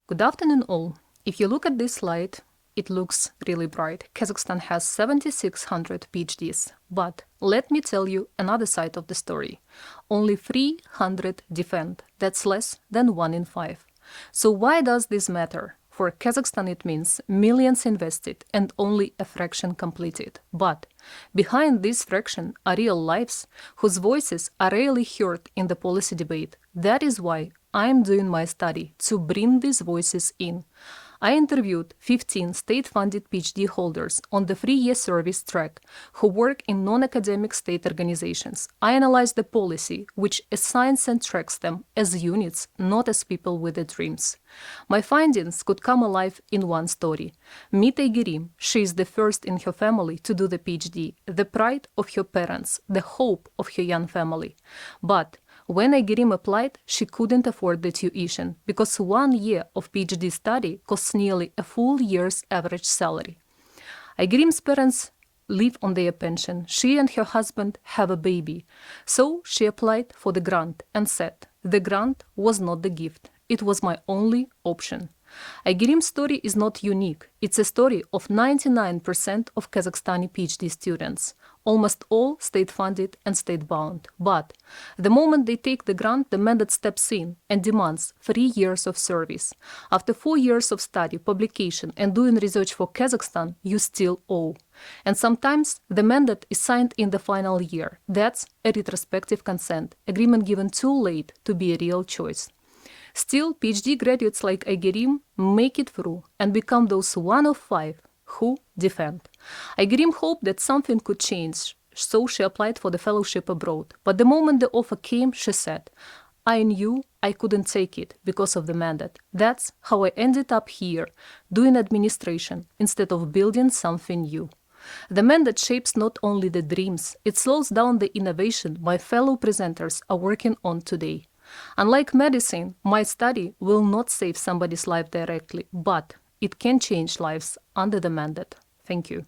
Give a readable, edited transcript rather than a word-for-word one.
Good afternoon all. If you look at this slide, it looks really bright. Kazakhstan has 7,600 PhDs. But let me tell you another side of the story. Only 300 defend. That's less than 1 in 5. So why does this matter? For Kazakhstan it means millions invested and only a fraction completed. But behind this fraction are real lives whose voices are rarely heard in the policy debate. That is why I'm doing my study to bring these voices in. I interviewed 15 state-funded PhD holders on the 3-year service track who work in non-academic state organizations. I analyzed the policy, which assigns and tracks them as units, not as people with their dreams. My findings could come alive in one story. Meet Aygerim. She is the first in her family to do the PhD, the pride of her parents, the hope of her young family. But when Aygerim applied, she couldn't afford the tuition because 1 year of PhD study costs nearly a full year's average salary. Aygerim's parents live on their pension. She and her husband have a baby. So she applied for the grant and said, the grant was not the gift. It was my only option. Aygerim's story is not unique. It's a story of 99% of Kazakhstani PhD students, almost all state-funded and state-bound. But the moment they take the grant, the mandate steps in and demands 3 years of service. After 4 years of study, publication, and doing research for Kazakhstan, you still owe. And sometimes the mandate is signed in the final year. That's a retrospective consent, agreement given too late to be a real choice. Still, PhD graduates like Aygerim make it through and become those 1 of 5 who defend. Aygerim hoped that something could change, so she applied for the fellowship abroad. But the moment the offer came, she said, I knew I couldn't take it because of the mandate. That's how I ended up here, doing administration instead of building something new. The mandate shapes not only the dreams, it slows down the innovation my fellow presenters are working on today. Unlike medicine, my study will not save somebody's life directly, but it can change lives under the mandate. Thank you.